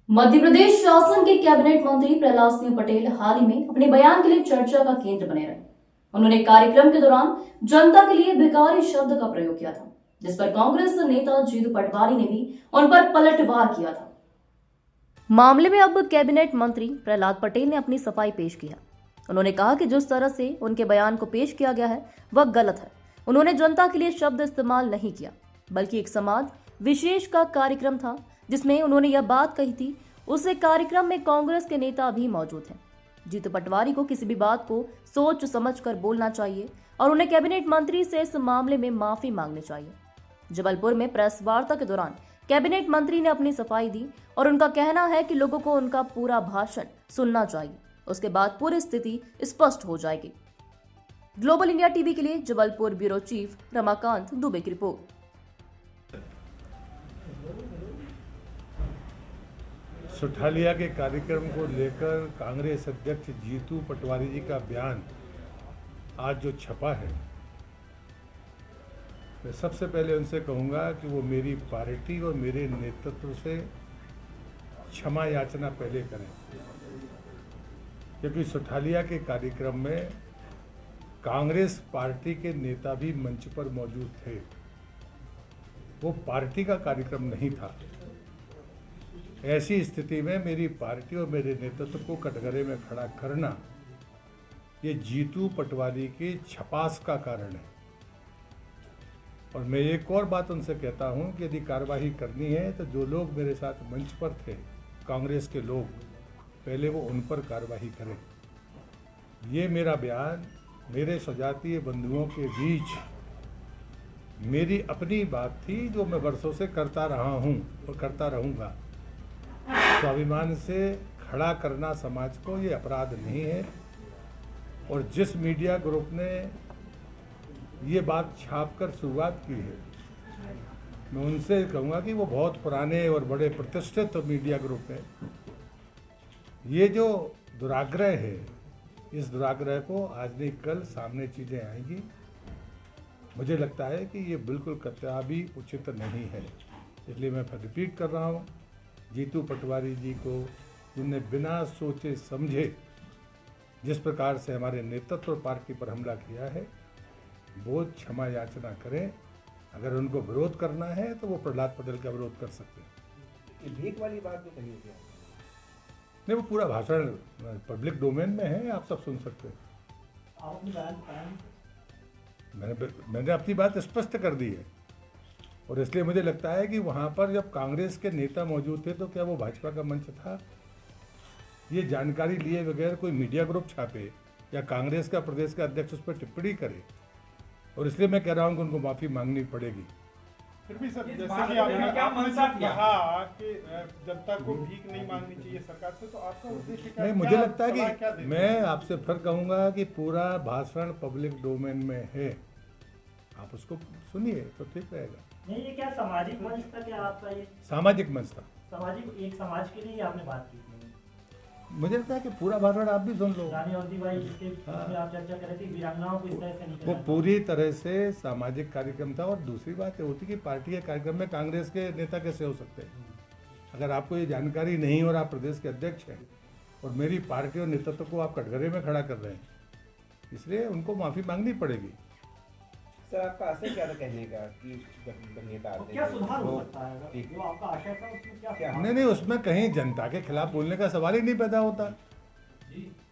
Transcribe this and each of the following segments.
मध्य प्रदेश शासन के कैबिनेट मंत्री प्रहलाद सिंह पटेल हाल ही में अपने बयान के लिए चर्चा का केंद्र बने रहे। उन्होंने कार्यक्रम के दौरान जनता के लिए भिखारी शब्द का प्रयोग किया था, जिस पर कांग्रेस नेता जीतू पटवारी ने भी उन पर पलटवार किया था। मामले में अब कैबिनेट मंत्री प्रहलाद पटेल ने अपनी सफाई पेश की है। उन्होंने कहा कि जिस तरह से उनके बयान को पेश किया गया है वह गलत है। उन्होंने जनता के लिए शब्द इस्तेमाल नहीं किया, बल्कि एक समाज विशेष का कार्यक्रम था जिसमें उन्होंने यह बात कही थी। उस कार्यक्रम में कांग्रेस के नेता भी मौजूद हैं। जीतू पटवारी को किसी भी बात को सोच समझकर बोलना चाहिए और उन्हें कैबिनेट मंत्री से इस मामले में माफी मांगनी चाहिए। जबलपुर में प्रेस वार्ता के दौरान कैबिनेट मंत्री ने अपनी सफाई दी और उनका कहना है कि लोगों को उनका पूरा भाषण सुनना चाहिए, उसके बाद पूरी स्थिति स्पष्ट हो जाएगी। ग्लोबल इंडिया टीवी के लिए जबलपुर ब्यूरो चीफ रमाकांत दुबे की रिपोर्ट। सुठालिया के कार्यक्रम को लेकर कांग्रेस अध्यक्ष जीतू पटवारी जी का बयान आज जो छपा है, मैं सबसे पहले उनसे कहूंगा कि वो मेरी पार्टी और मेरे नेतृत्व से क्षमा याचना पहले करें, क्योंकि सुठालिया के कार्यक्रम में कांग्रेस पार्टी के नेता भी मंच पर मौजूद थे। वो पार्टी का कार्यक्रम नहीं था। ऐसी स्थिति में मेरी पार्टी और मेरे नेतृत्व को कटघरे में खड़ा करना ये जीतू पटवारी के छपास का कारण है। और मैं एक और बात उनसे कहता हूं कि यदि कार्रवाई करनी है तो जो लोग मेरे साथ मंच पर थे, कांग्रेस के लोग, पहले वो उन पर कार्रवाई करें। ये मेरा बयान मेरे सजातीय बंधुओं के बीच मेरी अपनी बात थी, जो मैं वर्षों से करता रहा हूं और करता रहूंगा। स्वाभिमान से खड़ा करना समाज को ये अपराध नहीं है। और जिस मीडिया ग्रुप ने ये बात छापकर शुरुआत की है, मैं उनसे कहूँगा कि वो बहुत पुराने और बड़े प्रतिष्ठित मीडिया ग्रुप है। ये जो दुराग्रह है, इस दुराग्रह को आज नहीं कल सामने चीज़ें आएंगी। मुझे लगता है कि ये बिल्कुल कतई भी उचित नहीं है। इसलिए मैं रिपीट कर रहा हूँ, जीतू पटवारी जी को उन्होंने बिना सोचे समझे जिस प्रकार से हमारे नेतृत्व और पार्टी पर हमला किया है, वो क्षमा याचना करें। अगर उनको विरोध करना है तो वो प्रहलाद पटेल का विरोध कर सकते हैं। भीख वाली बात तो कही क्या? नहीं, वो पूरा भाषण पब्लिक डोमेन में है, आप सब सुन सकते हैं। मैंने अपनी बात स्पष्ट कर दी है। और इसलिए मुझे लगता है कि वहाँ पर जब कांग्रेस के नेता मौजूद थे तो क्या वो भाजपा का मंच था? ये जानकारी लिए बगैर कोई मीडिया ग्रुप छापे या कांग्रेस का प्रदेश का अध्यक्ष उस पर टिप्पणी करे, और इसलिए मैं कह रहा हूँ कि उनको माफ़ी मांगनी पड़ेगी। फिर भी सर, जैसे कि आपने कहा कि जनता को भीख नहीं मांगनी चाहिए सरकार से, तो आपका उद्देश्य क्या? नहीं, मुझे लगता है कि मैं आपसे फिर कहूँगा कि पूरा भाषण पब्लिक डोमेन में है, आप उसको सुनिए तो ठीक रहेगा। नहीं, ये क्या सामाजिक मंच था? क्या आपका ये सामाजिक मंच था? सामाजिक एक समाज के लिए आपने बात की थी? मुझे लगता है कि पूरा भाषण आप भी सुन लो। रानी औरंगजेबाई जिसके जिसमें आप चर्चा कर रहे थे, वीरांगनाओं को इस तरह से नहीं वो करना। पूरी तरह से सामाजिक कार्यक्रम था। और दूसरी बात ये होती कि पार्टी के कार्यक्रम में कांग्रेस के नेता कैसे हो सकते हैं? अगर आपको ये जानकारी नहीं और आप प्रदेश के अध्यक्ष हैं और मेरी पार्टी और नेतृत्व को आप कटघरे में खड़ा कर रहे हैं, इसलिए उनको माफ़ी मांगनी पड़ेगी। सर, आपका आशय क्या था कहने का कि जब नेता आते हैं क्या सुधार हो सकता है? जो आपका आशय था उसमें क्या? नहीं, उसमें कहीं जनता के खिलाफ बोलने का सवाल ही नहीं पैदा होता।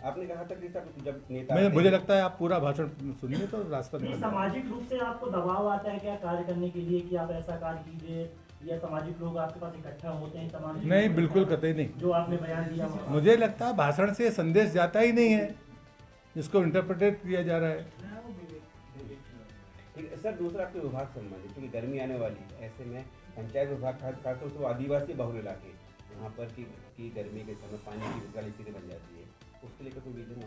आपने कहा था कि जब नेता मुझे लगता है आप पूरा भाषण सुनिए तो रास्ता नहीं, सामाजिक रूप से आपको दबाव आता है क्या कार्य करने के लिए कि आप ऐसा कार्य कीजिए, या सामाजिक लोग आपके पास इकट्ठा होते हैं तमाम? नहीं, बिल्कुल कतई नहीं। जो आपने बयान दिया, मुझे लगता है भाषण से संदेश जाता ही नहीं है, जिसको इंटरप्रिटेट किया जा रहा है। सर, दूसरा आपके विभाग संबंधित, क्योंकि गर्मी आने वाली है, ऐसे में पंचायत विभाग खासतौर से आदिवासी बहुल इलाके यहाँ पर की गर्मी के समय पानी की विकराल स्थिति बन जाती है, उसके लिए कोई विजन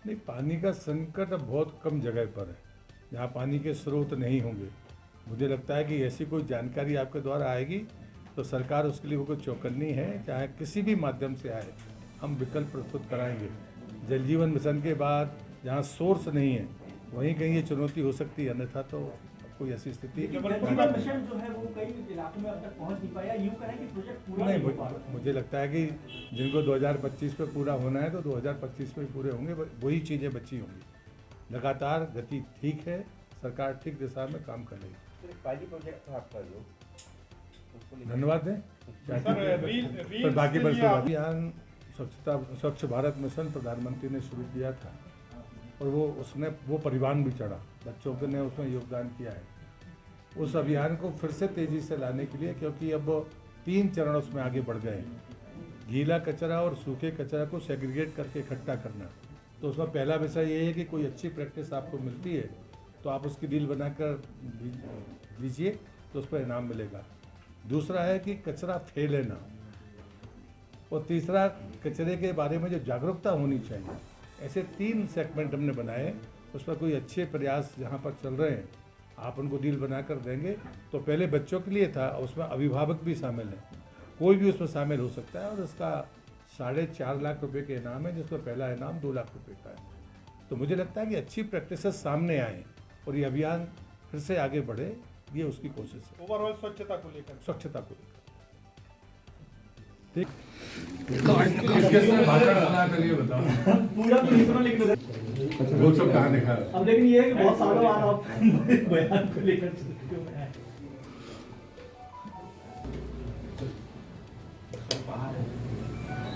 नहीं, पानी का संकट अब बहुत कम जगह पर है जहाँ पानी के स्रोत नहीं होंगे। मुझे लगता है कि ऐसी कोई जानकारी आपके द्वारा आएगी तो सरकार उसके लिए वो कोई चौकन्नी है, चाहे किसी भी माध्यम से आए, हम विकल्प प्रस्तुत कराएंगे। जल जीवन मिशन के बाद जहाँ सोर्स नहीं है वहीं कहीं ये चुनौती हो सकती है, अन्यथा तो कोई ऐसी स्थिति जल जीवन मिशन जो है वो कई इलाकों में अब तक पहुंच नहीं पाया, यूं करें कि प्रोजेक्ट पूरा नहीं, नहीं हो पा रहा। मुझे लगता है कि जिनको 2025 पे पूरा होना है तो 2025 में पूरे होंगे, वही चीज़ें बची होंगी। लगातार गति ठीक है, सरकार ठीक दिशा में काम कर रही है। तो एक पायलट प्रोजेक्ट था आपका जो उसको लेकर- धन्यवाद दें। पर बाकी बस अभियान स्वच्छ भारत मिशन प्रधानमंत्री ने शुरू किया था और वो परिवार भी चढ़ा, बच्चों के ने उसमें योगदान किया है। उस अभियान को फिर से तेजी से लाने के लिए, क्योंकि अब 3 चरण उसमें आगे बढ़ गए हैं। गीला कचरा और सूखे कचरा को सेग्रीगेट करके इकट्ठा करना। तो उसमें पहला विषय ये है कि कोई अच्छी प्रैक्टिस आपको मिलती है तो आप उसकी डील बनाकर दीजिए तो उस पर इनाम मिलेगा। दूसरा है कि कचरा फैले ना, और तीसरा कचरे के बारे में जो जागरूकता होनी चाहिए। ऐसे 3 सेगमेंट हमने बनाए, उस पर कोई अच्छे प्रयास जहाँ पर चल रहे हैं आप उनको डील बनाकर देंगे। तो पहले बच्चों के लिए था, उसमें अभिभावक भी शामिल हैं, कोई भी उसमें शामिल हो सकता है, और इसका 4.5 लाख रुपए के इनाम है, जिसमें पहला इनाम 2 लाख रुपए का है। तो मुझे लगता है कि अच्छी प्रैक्टिसेस सामने आए और ये अभियान फिर से आगे बढ़े, ये उसकी कोशिश है, ओवरऑल स्वच्छता को लेकर। स्वच्छता को लेकर। ठीक, किसने भाषण सुना कर ये बताओ। पूरा तो नहीं सुना लेकिन वो सब कहाँ दिखा रहा है? अब लेकिन ये है कि बहुत सालों बाद आप बयान को लेकर चुनौतियों में हैं।